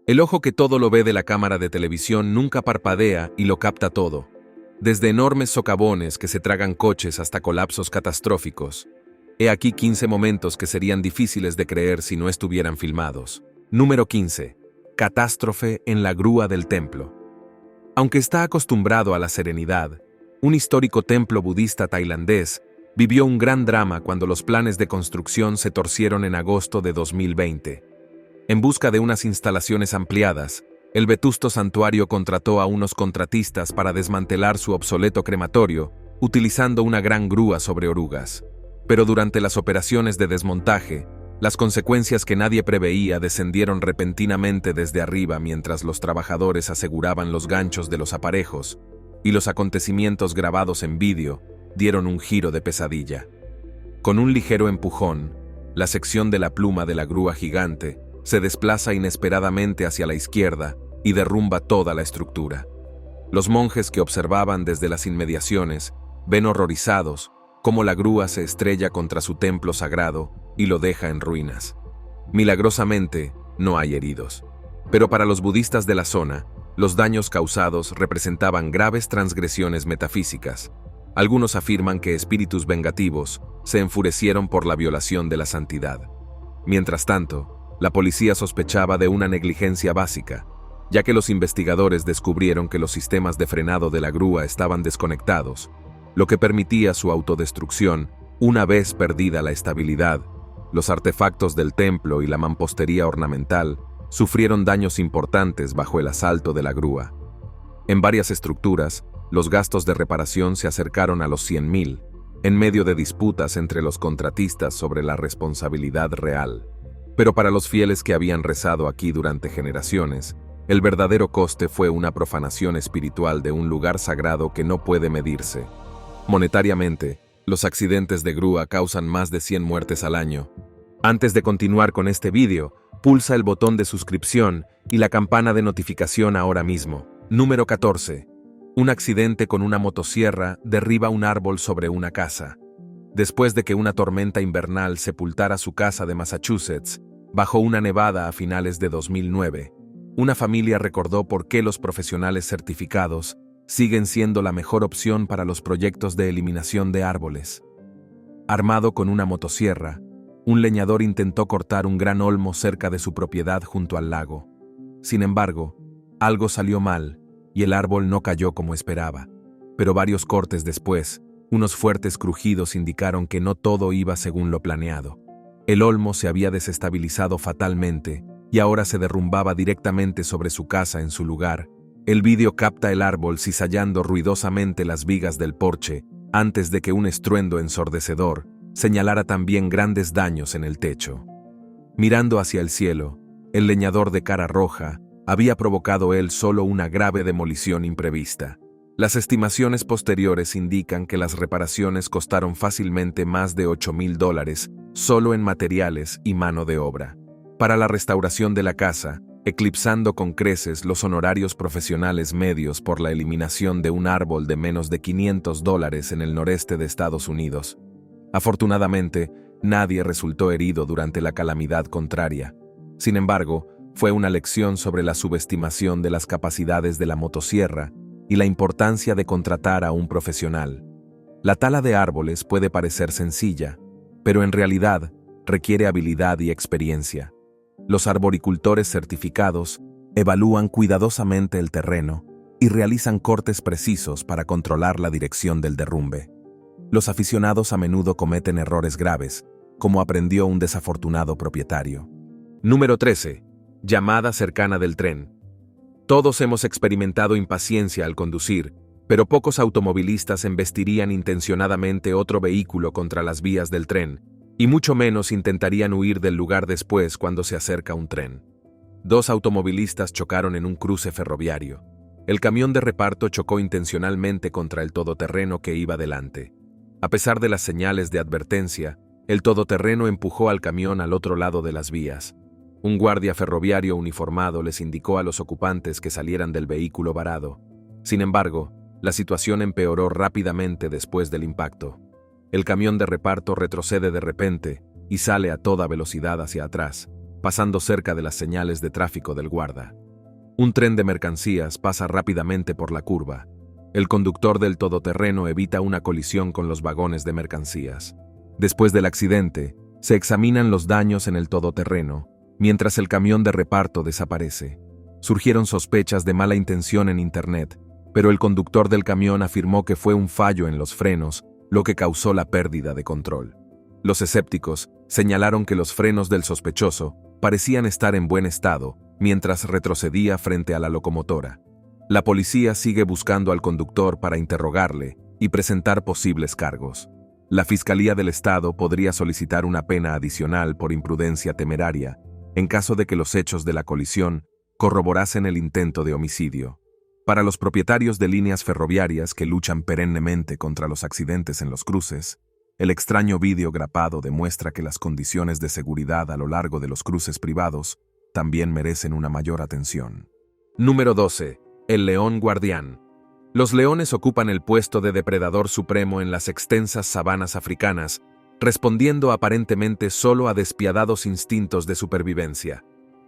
El ojo que todo lo ve de la cámara de televisión nunca parpadea y lo capta todo. Desde enormes socavones que se tragan coches hasta colapsos catastróficos. He aquí 15 momentos que serían difíciles de creer si no estuvieran filmados. Número 15. Catástrofe en la grúa del templo. Aunque está acostumbrado a la serenidad, un histórico templo budista tailandés vivió un gran drama cuando los planes de construcción se torcieron en agosto de 2020. En busca de unas instalaciones ampliadas, el vetusto santuario contrató a unos contratistas para desmantelar su obsoleto crematorio, utilizando una gran grúa sobre orugas. Pero durante las operaciones de desmontaje, las consecuencias que nadie preveía descendieron repentinamente desde arriba mientras los trabajadores aseguraban los ganchos de los aparejos, y los acontecimientos grabados en vídeo dieron un giro de pesadilla. Con un ligero empujón, la sección de la pluma de la grúa gigante se desplaza inesperadamente hacia la izquierda y derrumba toda la estructura. Los monjes que observaban desde las inmediaciones ven horrorizados cómo la grúa se estrella contra su templo sagrado y lo deja en ruinas. Milagrosamente, no hay heridos. Pero para los budistas de la zona, los daños causados representaban graves transgresiones metafísicas. Algunos afirman que espíritus vengativos se enfurecieron por la violación de la santidad. Mientras tanto, la policía sospechaba de una negligencia básica, ya que los investigadores descubrieron que los sistemas de frenado de la grúa estaban desconectados, lo que permitía su autodestrucción una vez perdida la estabilidad. Los artefactos del templo y la mampostería ornamental sufrieron daños importantes bajo el asalto de la grúa. En varias estructuras, los gastos de reparación se acercaron a los 100,000, en medio de disputas entre los contratistas sobre la responsabilidad real. Pero para los fieles que habían rezado aquí durante generaciones, el verdadero coste fue una profanación espiritual de un lugar sagrado que no puede medirse. Monetariamente, los accidentes de grúa causan más de 100 muertes al año. Antes de continuar con este vídeo, pulsa el botón de suscripción y la campana de notificación ahora mismo. Número 14. Un accidente con una motosierra derriba un árbol sobre una casa. Después de que una tormenta invernal sepultara su casa de Massachusetts, bajo una nevada a finales de 2009, una familia recordó por qué los profesionales certificados siguen siendo la mejor opción para los proyectos de eliminación de árboles. Armado con una motosierra, un leñador intentó cortar un gran olmo cerca de su propiedad junto al lago. Sin embargo, algo salió mal y el árbol no cayó como esperaba. Pero varios cortes después, unos fuertes crujidos indicaron que no todo iba según lo planeado. El olmo se había desestabilizado fatalmente y ahora se derrumbaba directamente sobre su casa en su lugar. El vídeo capta el árbol cizallando ruidosamente las vigas del porche antes de que un estruendo ensordecedor señalara también grandes daños en el techo. Mirando hacia el cielo, el leñador de cara roja había provocado él solo una grave demolición imprevista. Las estimaciones posteriores indican que las reparaciones costaron fácilmente más de $8,000 solo en materiales y mano de obra. Para la restauración de la casa, eclipsando con creces los honorarios profesionales medios por la eliminación de un árbol de menos de $500 en el noreste de Estados Unidos. Afortunadamente, nadie resultó herido durante la calamidad contraria. Sin embargo, fue una lección sobre la subestimación de las capacidades de la motosierra y la importancia de contratar a un profesional. La tala de árboles puede parecer sencilla, pero en realidad requiere habilidad y experiencia. Los arboricultores certificados evalúan cuidadosamente el terreno y realizan cortes precisos para controlar la dirección del derrumbe. Los aficionados a menudo cometen errores graves, como aprendió un desafortunado propietario. Número 13. Llamada cercana del tren. Todos hemos experimentado impaciencia al conducir, pero pocos automovilistas embestirían intencionadamente otro vehículo contra las vías del tren, y mucho menos intentarían huir del lugar después cuando se acerca un tren. 2 automovilistas chocaron en un cruce ferroviario. El camión de reparto chocó intencionalmente contra el todoterreno que iba delante. A pesar de las señales de advertencia, el todoterreno empujó al camión al otro lado de las vías. Un guardia ferroviario uniformado les indicó a los ocupantes que salieran del vehículo varado. Sin embargo, la situación empeoró rápidamente después del impacto. El camión de reparto retrocede de repente y sale a toda velocidad hacia atrás. pasando cerca de las señales de tráfico del guarda. Un tren de mercancías pasa rápidamente por la curva. El conductor del todoterreno evita una colisión con los vagones de mercancías. Después del accidente, se examinan los daños en el todoterreno, mientras el camión de reparto desaparece. Surgieron sospechas de mala intención en Internet, pero el conductor del camión afirmó que fue un fallo en los frenos, lo que causó la pérdida de control. Los escépticos señalaron que los frenos del sospechoso parecían estar en buen estado, mientras retrocedía frente a la locomotora. La policía sigue buscando al conductor para interrogarle y presentar posibles cargos. La Fiscalía del Estado podría solicitar una pena adicional por imprudencia temeraria, en caso de que los hechos de la colisión corroborasen el intento de homicidio. Para los propietarios de líneas ferroviarias que luchan perennemente contra los accidentes en los cruces, el extraño vídeo grapado demuestra que las condiciones de seguridad a lo largo de los cruces privados también merecen una mayor atención. Número 12. El león guardián. Los leones ocupan el puesto de depredador supremo en las extensas sabanas africanas, respondiendo aparentemente solo a despiadados instintos de supervivencia.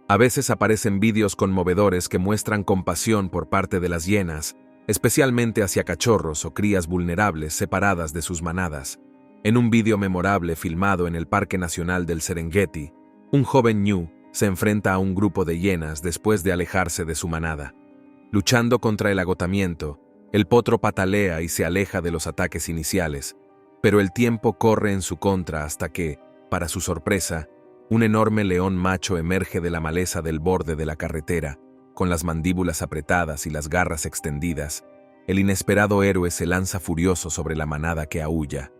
A veces aparecen vídeos conmovedores que muestran compasión por parte de las hienas, especialmente hacia cachorros o crías vulnerables separadas de sus manadas. En un vídeo memorable filmado en el Parque Nacional del Serengeti, un joven ñu se enfrenta a un grupo de hienas después de alejarse de su manada. Luchando contra el agotamiento, el potro patalea y se aleja de los ataques iniciales, pero el tiempo corre en su contra hasta que, para su sorpresa, un enorme león macho emerge de la maleza del borde de la carretera, con las mandíbulas apretadas y las garras extendidas. El inesperado héroe se lanza furioso sobre la manada que aúlla.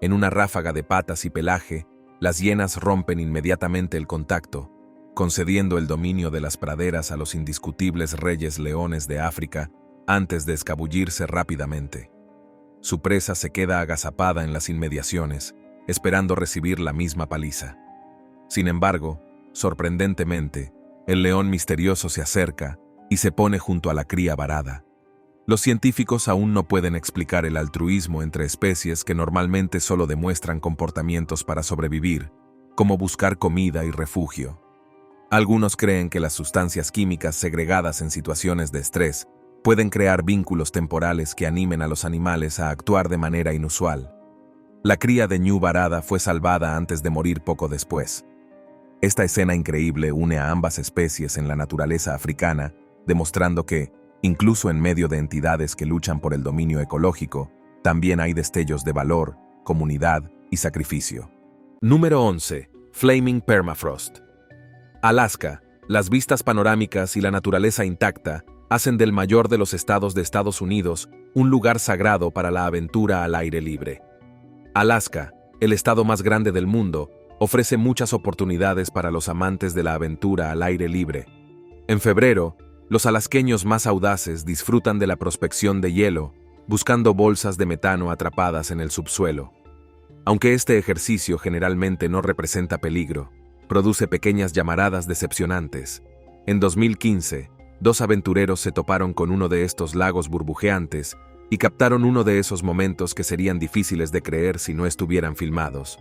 En una ráfaga de patas y pelaje, las hienas rompen inmediatamente el contacto, concediendo el dominio de las praderas a los indiscutibles reyes leones de África antes de escabullirse rápidamente. Su presa se queda agazapada en las inmediaciones, esperando recibir la misma paliza. Sin embargo, sorprendentemente, el león misterioso se acerca y se pone junto a la cría varada. Los científicos aún no pueden explicar el altruismo entre especies que normalmente solo demuestran comportamientos para sobrevivir, como buscar comida y refugio. Algunos creen que las sustancias químicas segregadas en situaciones de estrés pueden crear vínculos temporales que animen a los animales a actuar de manera inusual. La cría de ñu varada fue salvada antes de morir poco después. Esta escena increíble une a ambas especies en la naturaleza africana, demostrando que, incluso en medio de entidades que luchan por el dominio ecológico, también hay destellos de valor, comunidad y sacrificio. Número 11. Flaming Permafrost. Alaska, las vistas panorámicas y la naturaleza intacta hacen del mayor de los estados de Estados Unidos un lugar sagrado para la aventura al aire libre. Alaska, el estado más grande del mundo, ofrece muchas oportunidades para los amantes de la aventura al aire libre. En febrero, los alasqueños más audaces disfrutan de la prospección de hielo, buscando bolsas de metano atrapadas en el subsuelo. Aunque este ejercicio generalmente no representa peligro, produce pequeñas llamaradas decepcionantes. En 2015, dos aventureros se toparon con uno de estos lagos burbujeantes y captaron uno de esos momentos que serían difíciles de creer si no estuvieran filmados.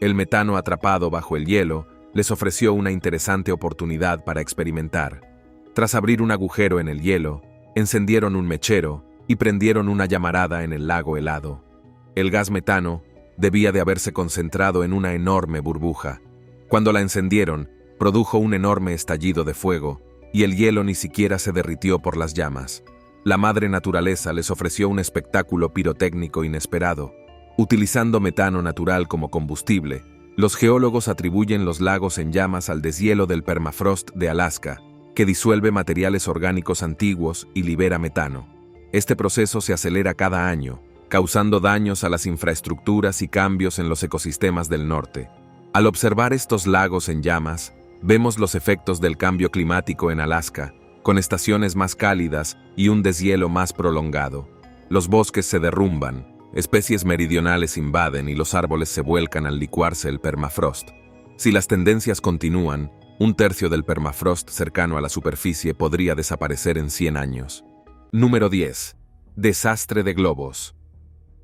El metano atrapado bajo el hielo les ofreció una interesante oportunidad para experimentar. Tras abrir un agujero en el hielo, encendieron un mechero y prendieron una llamarada en el lago helado. El gas metano debía de haberse concentrado en una enorme burbuja. Cuando la encendieron, produjo un enorme estallido de fuego, y el hielo ni siquiera se derritió por las llamas. La madre naturaleza les ofreció un espectáculo pirotécnico inesperado. Utilizando metano natural como combustible, los geólogos atribuyen los lagos en llamas al deshielo del permafrost de Alaska, que disuelve materiales orgánicos antiguos y libera metano. Este proceso se acelera cada año, causando daños a las infraestructuras y cambios en los ecosistemas del norte. Al observar estos lagos en llamas, vemos los efectos del cambio climático en Alaska, con estaciones más cálidas y un deshielo más prolongado. Los bosques se derrumban, especies meridionales invaden y los árboles se vuelcan al licuarse el permafrost. Si las tendencias continúan, un tercio del permafrost cercano a la superficie podría desaparecer en 100 años. Número 10. Desastre de globos.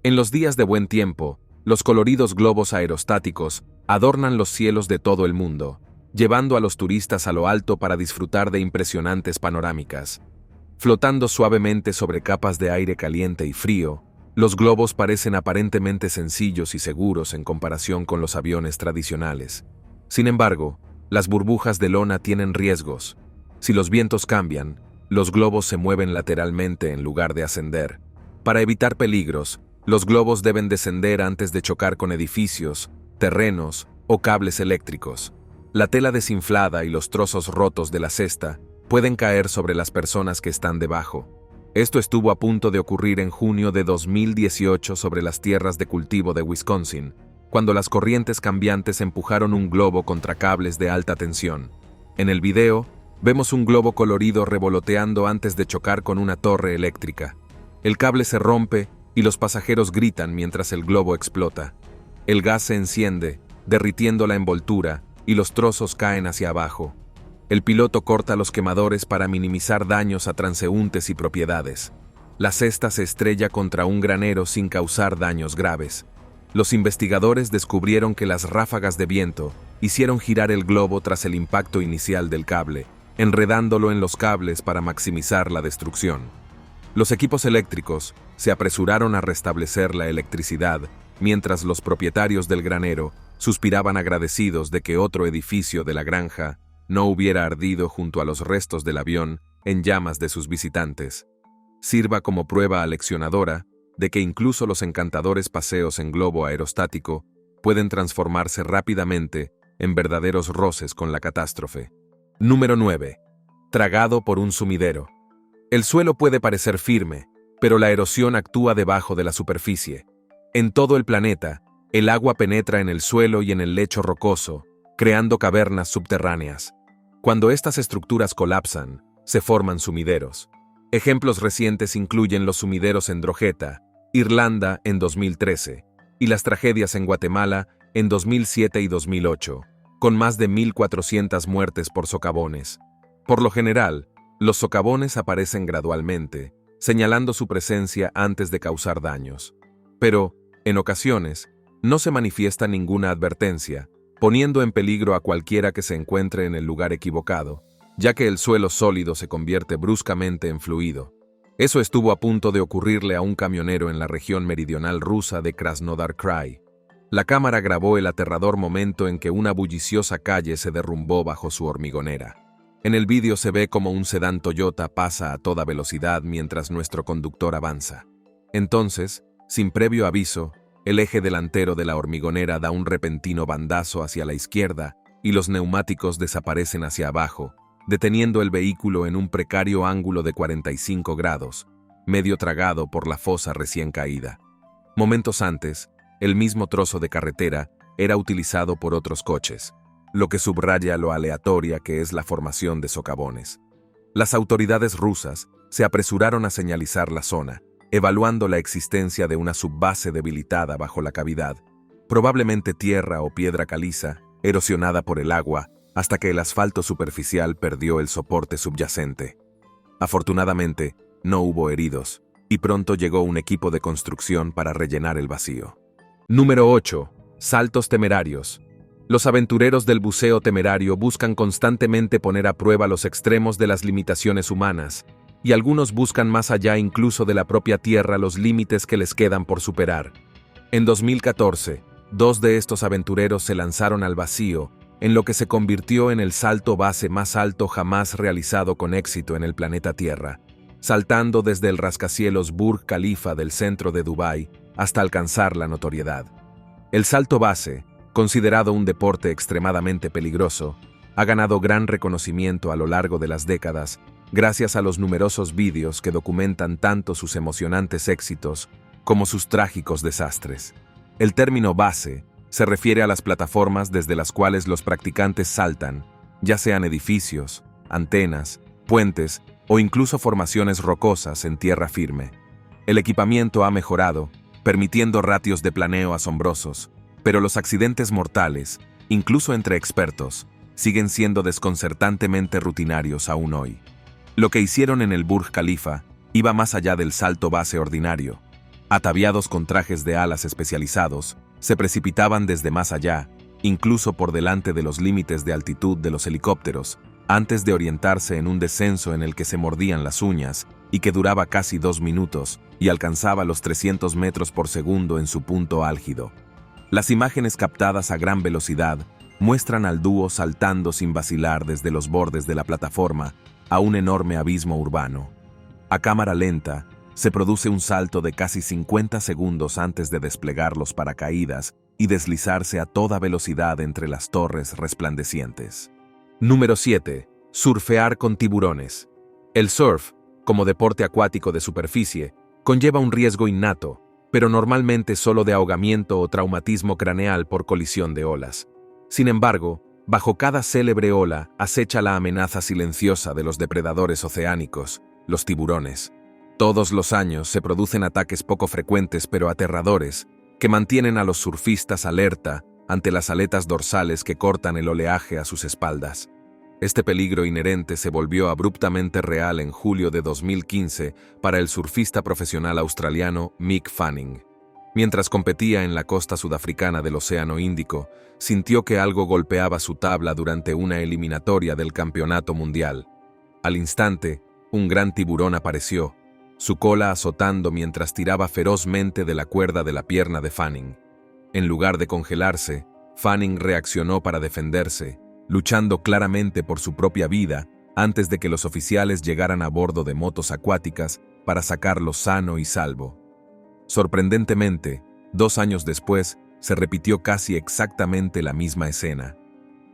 En los días de buen tiempo, los coloridos globos aerostáticos adornan los cielos de todo el mundo. llevando a los turistas a lo alto para disfrutar de impresionantes panorámicas. Flotando suavemente sobre capas de aire caliente y frío, los globos parecen aparentemente sencillos y seguros en comparación con los aviones tradicionales. Sin embargo, las burbujas de lona tienen riesgos. Si los vientos cambian, los globos se mueven lateralmente en lugar de ascender. Para evitar peligros, los globos deben descender antes de chocar con edificios, terrenos o cables eléctricos. La tela desinflada y los trozos rotos de la cesta pueden caer sobre las personas que están debajo. Esto estuvo a punto de ocurrir en junio de 2018 sobre las tierras de cultivo de Wisconsin, cuando las corrientes cambiantes empujaron un globo contra cables de alta tensión. En el video, vemos un globo colorido revoloteando antes de chocar con una torre eléctrica. El cable se rompe y los pasajeros gritan mientras el globo explota. El gas se enciende, derritiendo la envoltura, y los trozos caen hacia abajo. El piloto corta los quemadores para minimizar daños a transeúntes y propiedades. La cesta se estrella contra un granero sin causar daños graves. Los investigadores descubrieron que las ráfagas de viento hicieron girar el globo tras el impacto inicial del cable, enredándolo en los cables para maximizar la destrucción. Los equipos eléctricos se apresuraron a restablecer la electricidad, mientras los propietarios del granero suspiraban agradecidos de que otro edificio de la granja no hubiera ardido junto a los restos del avión en llamas de sus visitantes. Sirva como prueba aleccionadora de que incluso los encantadores paseos en globo aerostático pueden transformarse rápidamente en verdaderos roces con la catástrofe. Número 9. Tragado por un sumidero. El suelo puede parecer firme, pero la erosión actúa debajo de la superficie. En todo el planeta, el agua penetra en el suelo y en el lecho rocoso, creando cavernas subterráneas. Cuando estas estructuras colapsan, se forman sumideros. Ejemplos recientes incluyen los sumideros en Drogheda, Irlanda en 2013, y las tragedias en Guatemala en 2007 y 2008, con más de 1.400 muertes por socavones. Por lo general, los socavones aparecen gradualmente, señalando su presencia antes de causar daños. Pero, en ocasiones, no se manifiesta ninguna advertencia, poniendo en peligro a cualquiera que se encuentre en el lugar equivocado, ya que el suelo sólido se convierte bruscamente en fluido. Eso estuvo a punto de ocurrirle a un camionero en la región meridional rusa de Krasnodar Krai. La cámara grabó el aterrador momento en que una bulliciosa calle se derrumbó bajo su hormigonera. En el vídeo se ve como un sedán Toyota pasa a toda velocidad mientras nuestro conductor avanza. Entonces, sin previo aviso, el eje delantero de la hormigonera da un repentino bandazo hacia la izquierda y los neumáticos desaparecen hacia abajo, deteniendo el vehículo en un precario ángulo de 45 grados, medio tragado por la fosa recién caída. Momentos antes, el mismo trozo de carretera era utilizado por otros coches, lo que subraya lo aleatoria que es la formación de socavones. Las autoridades rusas se apresuraron a señalizar la zona, evaluando la existencia de una subbase debilitada bajo la cavidad, probablemente tierra o piedra caliza, erosionada por el agua, hasta que el asfalto superficial perdió el soporte subyacente. Afortunadamente, no hubo heridos, y pronto llegó un equipo de construcción para rellenar el vacío. Número 8. Saltos temerarios. Los aventureros del buceo temerario buscan constantemente poner a prueba los extremos de las limitaciones humanas, y algunos buscan más allá incluso de la propia Tierra los límites que les quedan por superar. En 2014, 2 de estos aventureros se lanzaron al vacío, en lo que se convirtió en el salto base más alto jamás realizado con éxito en el planeta Tierra, saltando desde el rascacielos Burj Khalifa del centro de Dubái hasta alcanzar la notoriedad. El salto base, considerado un deporte extremadamente peligroso, ha ganado gran reconocimiento a lo largo de las décadas gracias a los numerosos vídeos que documentan tanto sus emocionantes éxitos como sus trágicos desastres. El término base se refiere a las plataformas desde las cuales los practicantes saltan, ya sean edificios, antenas, puentes o incluso formaciones rocosas en tierra firme. El equipamiento ha mejorado, permitiendo ratios de planeo asombrosos, pero los accidentes mortales, incluso entre expertos, siguen siendo desconcertantemente rutinarios aún hoy. Lo que hicieron en el Burj Khalifa iba más allá del salto base ordinario. Ataviados con trajes de alas especializados, se precipitaban desde más allá, incluso por delante de los límites de altitud de los helicópteros, antes de orientarse en un descenso en el que se mordían las uñas y que duraba casi 2 minutos y alcanzaba los 300 metros por segundo en su punto álgido. Las imágenes captadas a gran velocidad muestran al dúo saltando sin vacilar desde los bordes de la plataforma a un enorme abismo urbano. A cámara lenta, se produce un salto de casi 50 segundos antes de desplegar los paracaídas y deslizarse a toda velocidad entre las torres resplandecientes. Número 7. Surfear con tiburones. El surf, como deporte acuático de superficie, conlleva un riesgo innato, pero normalmente solo de ahogamiento o traumatismo craneal por colisión de olas. Sin embargo, bajo cada célebre ola acecha la amenaza silenciosa de los depredadores oceánicos, los tiburones. Todos los años se producen ataques poco frecuentes pero aterradores, que mantienen a los surfistas alerta ante las aletas dorsales que cortan el oleaje a sus espaldas. Este peligro inherente se volvió abruptamente real en julio de 2015 para el surfista profesional australiano Mick Fanning. Mientras competía en la costa sudafricana del Océano Índico, sintió que algo golpeaba su tabla durante una eliminatoria del Campeonato Mundial. Al instante, un gran tiburón apareció, su cola azotando mientras tiraba ferozmente de la cuerda de la pierna de Fanning. En lugar de congelarse, Fanning reaccionó para defenderse, luchando claramente por su propia vida antes de que los oficiales llegaran a bordo de motos acuáticas para sacarlo sano y salvo. Sorprendentemente, 2 años después, se repitió casi exactamente la misma escena.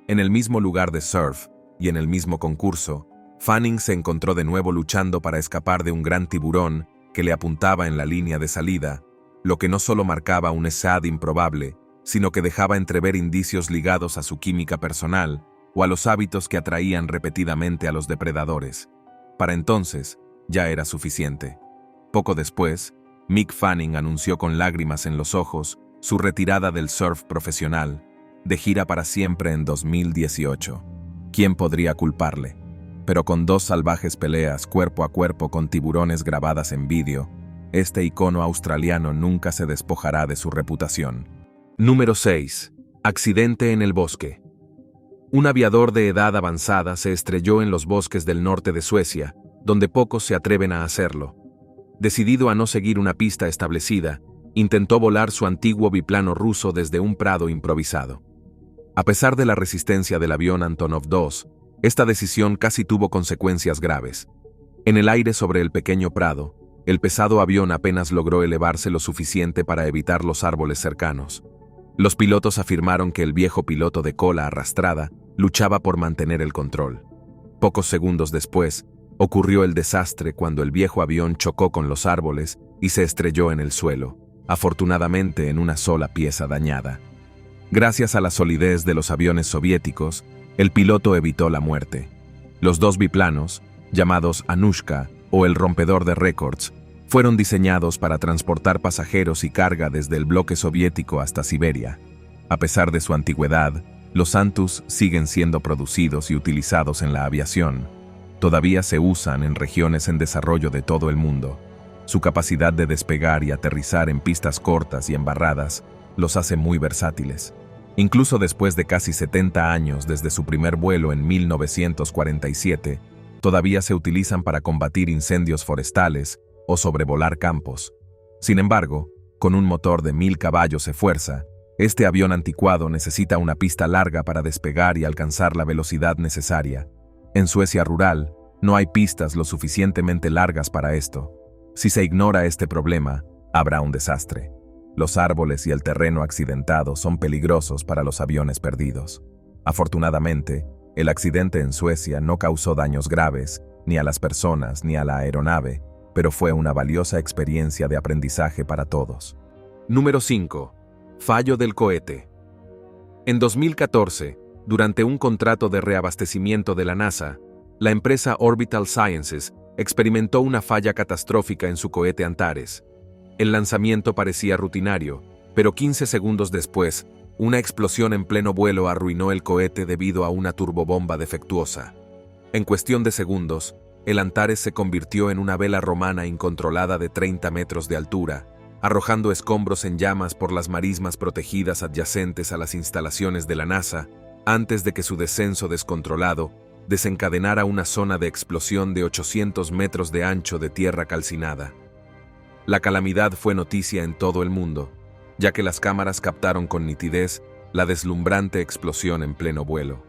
En el mismo lugar de surf y en el mismo concurso, Fanning se encontró de nuevo luchando para escapar de un gran tiburón que le apuntaba en la línea de salida, lo que no solo marcaba un SAD improbable, sino que dejaba entrever indicios ligados a su química personal o a los hábitos que atraían repetidamente a los depredadores. Para entonces, ya era suficiente. Poco después, Mick Fanning anunció con lágrimas en los ojos su retirada del surf profesional, de gira para siempre en 2018. ¿Quién podría culparle? Pero con 2 salvajes peleas cuerpo a cuerpo con tiburones grabadas en vídeo, este icono australiano nunca se despojará de su reputación. Número 6. Accidente en el bosque. Un aviador de edad avanzada se estrelló en los bosques del norte de Suecia, donde pocos se atreven a hacerlo. Decidido a no seguir una pista establecida, intentó volar su antiguo biplano ruso desde un prado improvisado. A pesar de la resistencia del avión Antonov 2, esta decisión casi tuvo consecuencias graves. En el aire sobre el pequeño prado, el pesado avión apenas logró elevarse lo suficiente para evitar los árboles cercanos. Los pilotos afirmaron que el viejo piloto de cola arrastrada luchaba por mantener el control. Pocos segundos después, ocurrió el desastre cuando el viejo avión chocó con los árboles y se estrelló en el suelo, afortunadamente en una sola pieza dañada. Gracias a la solidez de los aviones soviéticos, el piloto evitó la muerte. Los 2 biplanos, llamados Anushka o el rompedor de récords, fueron diseñados para transportar pasajeros y carga desde el bloque soviético hasta Siberia. A pesar de su antigüedad, los Antus siguen siendo producidos y utilizados en la aviación. Todavía se usan en regiones en desarrollo de todo el mundo. Su capacidad de despegar y aterrizar en pistas cortas y embarradas los hace muy versátiles. Incluso después de casi 70 años desde su primer vuelo en 1947, todavía se utilizan para combatir incendios forestales o sobrevolar campos. Sin embargo, con un motor de 1000 caballos de fuerza, este avión anticuado necesita una pista larga para despegar y alcanzar la velocidad necesaria. En Suecia rural, no hay pistas lo suficientemente largas para esto. Si se ignora este problema, habrá un desastre. Los árboles y el terreno accidentado son peligrosos para los aviones perdidos. Afortunadamente, el accidente en Suecia no causó daños graves, ni a las personas ni a la aeronave, pero fue una valiosa experiencia de aprendizaje para todos. Número 5. Fallo del cohete. En 2014, durante un contrato de reabastecimiento de la NASA, la empresa Orbital Sciences experimentó una falla catastrófica en su cohete Antares. El lanzamiento parecía rutinario, pero 15 segundos después, una explosión en pleno vuelo arruinó el cohete debido a una turbobomba defectuosa. En cuestión de segundos, el Antares se convirtió en una vela romana incontrolada de 30 metros de altura, arrojando escombros en llamas por las marismas protegidas adyacentes a las instalaciones de la NASA, antes de que su descenso descontrolado desencadenara una zona de explosión de 800 metros de ancho de tierra calcinada. La calamidad fue noticia en todo el mundo, ya que las cámaras captaron con nitidez la deslumbrante explosión en pleno vuelo.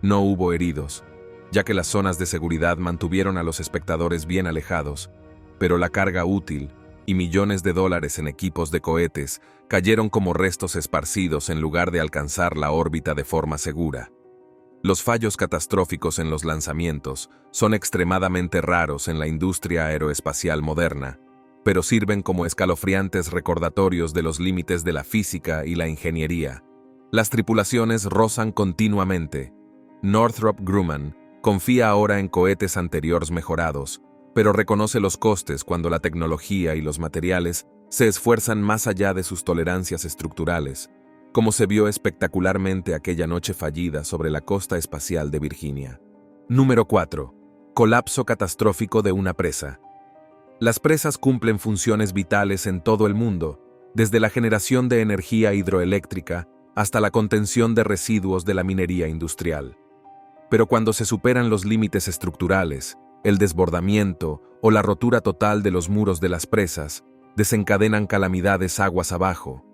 No hubo heridos, ya que las zonas de seguridad mantuvieron a los espectadores bien alejados, pero la carga útil y millones de dólares en equipos de cohetes cayeron como restos esparcidos en lugar de alcanzar la órbita de forma segura. Los fallos catastróficos en los lanzamientos son extremadamente raros en la industria aeroespacial moderna, pero sirven como escalofriantes recordatorios de los límites de la física y la ingeniería. Las tripulaciones rozan continuamente. Northrop Grumman confía ahora en cohetes anteriores mejorados, pero reconoce los costes cuando la tecnología y los materiales se esfuerzan más allá de sus tolerancias estructurales, como se vio espectacularmente aquella noche fallida sobre la costa espacial de Virginia. Número 4. Colapso catastrófico de una presa. Las presas cumplen funciones vitales en todo el mundo, desde la generación de energía hidroeléctrica hasta la contención de residuos de la minería industrial. Pero cuando se superan los límites estructurales, el desbordamiento o la rotura total de los muros de las presas desencadenan calamidades aguas abajo.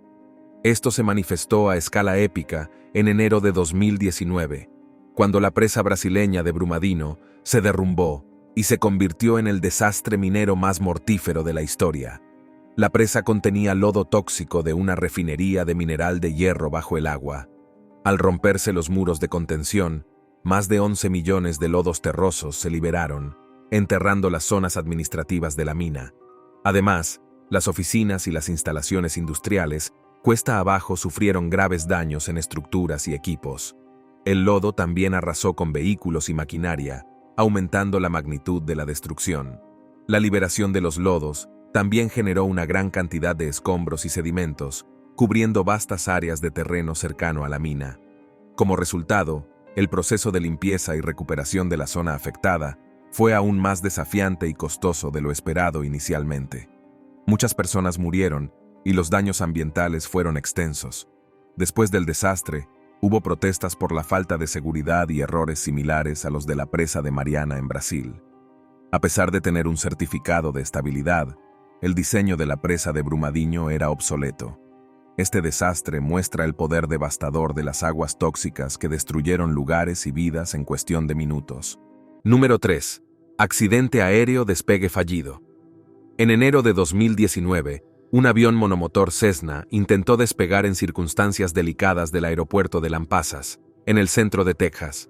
Esto se manifestó a escala épica en enero de 2019, cuando la presa brasileña de Brumadinho se derrumbó y se convirtió en el desastre minero más mortífero de la historia. La presa contenía lodo tóxico de una refinería de mineral de hierro bajo el agua. Al romperse los muros de contención, más de 11 millones de lodos terrosos se liberaron, enterrando las zonas administrativas de la mina. Además, las oficinas y las instalaciones industriales cuesta abajo sufrieron graves daños en estructuras y equipos. El lodo también arrasó con vehículos y maquinaria, aumentando la magnitud de la destrucción. La liberación de los lodos también generó una gran cantidad de escombros y sedimentos, cubriendo vastas áreas de terreno cercano a la mina. Como resultado, el proceso de limpieza y recuperación de la zona afectada fue aún más desafiante y costoso de lo esperado inicialmente. Muchas personas murieron y los daños ambientales fueron extensos. Después del desastre, hubo protestas por la falta de seguridad y errores similares a los de la presa de Mariana en Brasil. A pesar de tener un certificado de estabilidad, el diseño de la presa de Brumadinho era obsoleto. Este desastre muestra el poder devastador de las aguas tóxicas que destruyeron lugares y vidas en cuestión de minutos. Número 3. Accidente aéreo despegue fallido. En enero de 2019, un avión monomotor Cessna intentó despegar en circunstancias delicadas del aeropuerto de Lampasas, en el centro de Texas.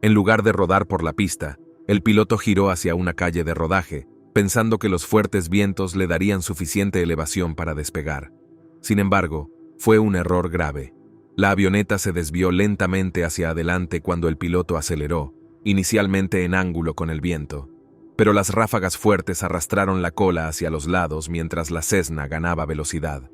En lugar de rodar por la pista, el piloto giró hacia una calle de rodaje, pensando que los fuertes vientos le darían suficiente elevación para despegar. Sin embargo, fue un error grave. La avioneta se desvió lentamente hacia adelante cuando el piloto aceleró, inicialmente en ángulo con el viento. Pero las ráfagas fuertes arrastraron la cola hacia los lados mientras la Cessna ganaba velocidad.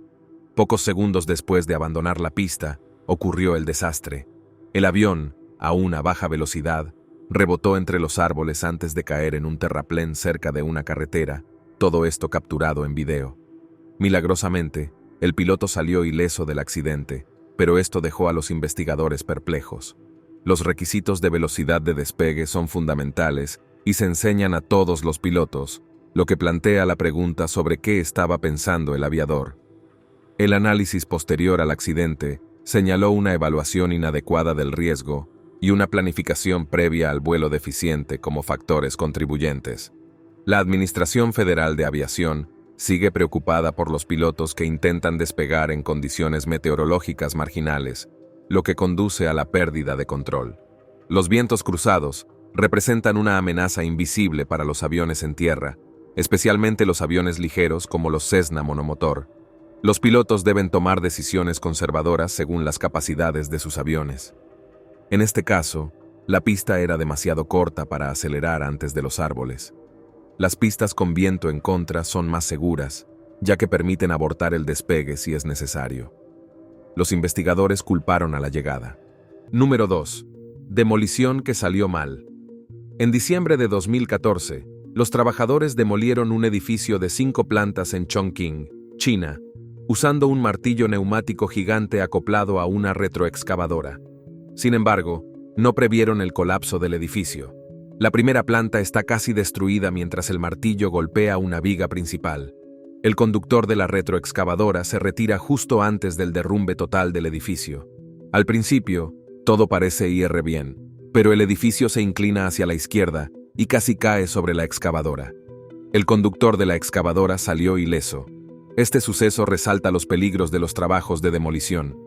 Pocos segundos después de abandonar la pista, ocurrió el desastre. El avión, a una baja velocidad, rebotó entre los árboles antes de caer en un terraplén cerca de una carretera, todo esto capturado en video. Milagrosamente, el piloto salió ileso del accidente, pero esto dejó a los investigadores perplejos. Los requisitos de velocidad de despegue son fundamentales y se enseñan a todos los pilotos, lo que plantea la pregunta sobre qué estaba pensando el aviador. El análisis posterior al accidente señaló una evaluación inadecuada del riesgo y una planificación previa al vuelo deficiente como factores contribuyentes. La Administración Federal de Aviación sigue preocupada por los pilotos que intentan despegar en condiciones meteorológicas marginales, lo que conduce a la pérdida de control. Los vientos cruzados representan una amenaza invisible para los aviones en tierra, especialmente los aviones ligeros como los Cessna monomotor. Los pilotos deben tomar decisiones conservadoras según las capacidades de sus aviones. En este caso, la pista era demasiado corta para acelerar antes de los árboles. Las pistas con viento en contra son más seguras, ya que permiten abortar el despegue si es necesario. Los investigadores culparon a la llegada. Número 2. Demolición que salió mal. En diciembre de 2014, los trabajadores demolieron un edificio de 5 plantas en Chongqing, China, usando un martillo neumático gigante acoplado a una retroexcavadora. Sin embargo, no previeron el colapso del edificio. La primera planta está casi destruida mientras el martillo golpea una viga principal. El conductor de la retroexcavadora se retira justo antes del derrumbe total del edificio. Al principio, todo parece ir bien, pero el edificio se inclina hacia la izquierda y casi cae sobre la excavadora. El conductor de la excavadora salió ileso. Este suceso resalta los peligros de los trabajos de demolición.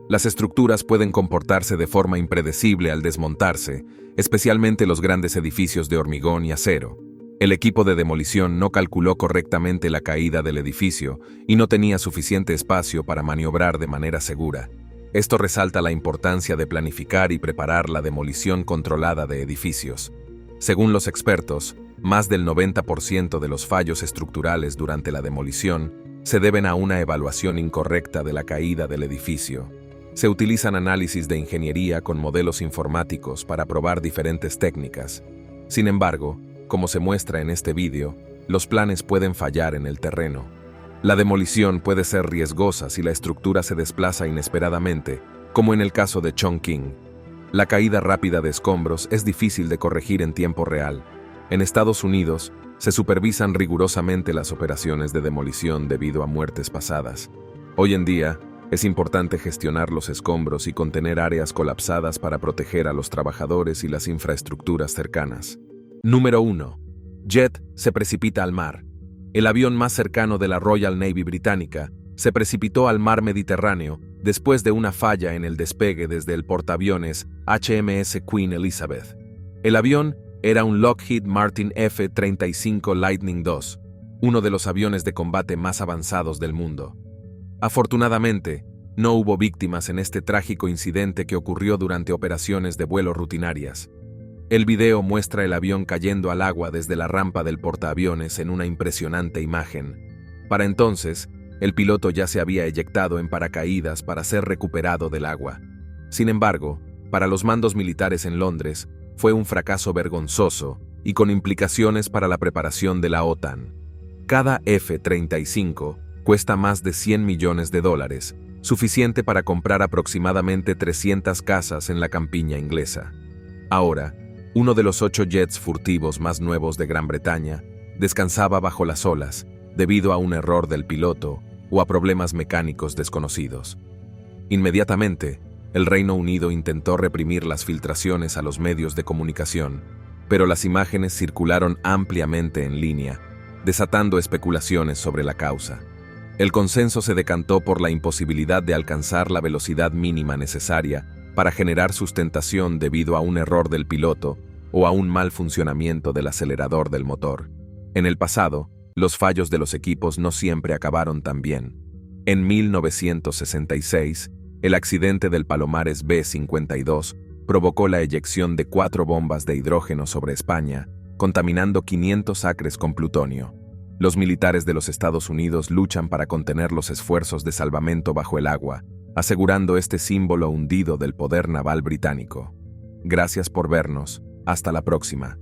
Las estructuras pueden comportarse de forma impredecible al desmontarse, especialmente los grandes edificios de hormigón y acero. El equipo de demolición no calculó correctamente la caída del edificio y no tenía suficiente espacio para maniobrar de manera segura. Esto resalta la importancia de planificar y preparar la demolición controlada de edificios. Según los expertos, más del 90% de los fallos estructurales durante la demolición se deben a una evaluación incorrecta de la caída del edificio. Se utilizan análisis de ingeniería con modelos informáticos para probar diferentes técnicas. Sin embargo, como se muestra en este vídeo, los planes pueden fallar en el terreno. La demolición puede ser riesgosa si la estructura se desplaza inesperadamente, como en el caso de Chongqing. La caída rápida de escombros es difícil de corregir en tiempo real. En Estados Unidos, se supervisan rigurosamente las operaciones de demolición debido a muertes pasadas. Hoy en día, es importante gestionar los escombros y contener áreas colapsadas para proteger a los trabajadores y las infraestructuras cercanas. Número 1. Jet se precipita al mar. El avión más cercano de la Royal Navy británica se precipitó al mar Mediterráneo después de una falla en el despegue desde el portaaviones HMS Queen Elizabeth. El avión era un Lockheed Martin F-35 Lightning II, uno de los aviones de combate más avanzados del mundo. Afortunadamente, no hubo víctimas en este trágico incidente que ocurrió durante operaciones de vuelo rutinarias. El video muestra el avión cayendo al agua desde la rampa del portaaviones en una impresionante imagen. Para entonces, el piloto ya se había eyectado en paracaídas para ser recuperado del agua. Sin embargo, para los mandos militares en Londres, fue un fracaso vergonzoso y con implicaciones para la preparación de la OTAN. Cada F-35 cuesta más de $100 millones, suficiente para comprar aproximadamente 300 casas en la campiña inglesa. Ahora, uno de los 8 jets furtivos más nuevos de Gran Bretaña descansaba bajo las olas debido a un error del piloto o a problemas mecánicos desconocidos. Inmediatamente, el Reino Unido intentó reprimir las filtraciones a los medios de comunicación, pero las imágenes circularon ampliamente en línea, desatando especulaciones sobre la causa. El consenso se decantó por la imposibilidad de alcanzar la velocidad mínima necesaria para generar sustentación debido a un error del piloto o a un mal funcionamiento del acelerador del motor. En el pasado, los fallos de los equipos no siempre acabaron tan bien. En 1966, el accidente del Palomares B-52 provocó la eyección de 4 bombas de hidrógeno sobre España, contaminando 500 acres con plutonio. Los militares de los Estados Unidos luchan para contener los esfuerzos de salvamento bajo el agua, asegurando este símbolo hundido del poder naval británico. Gracias por vernos. Hasta la próxima.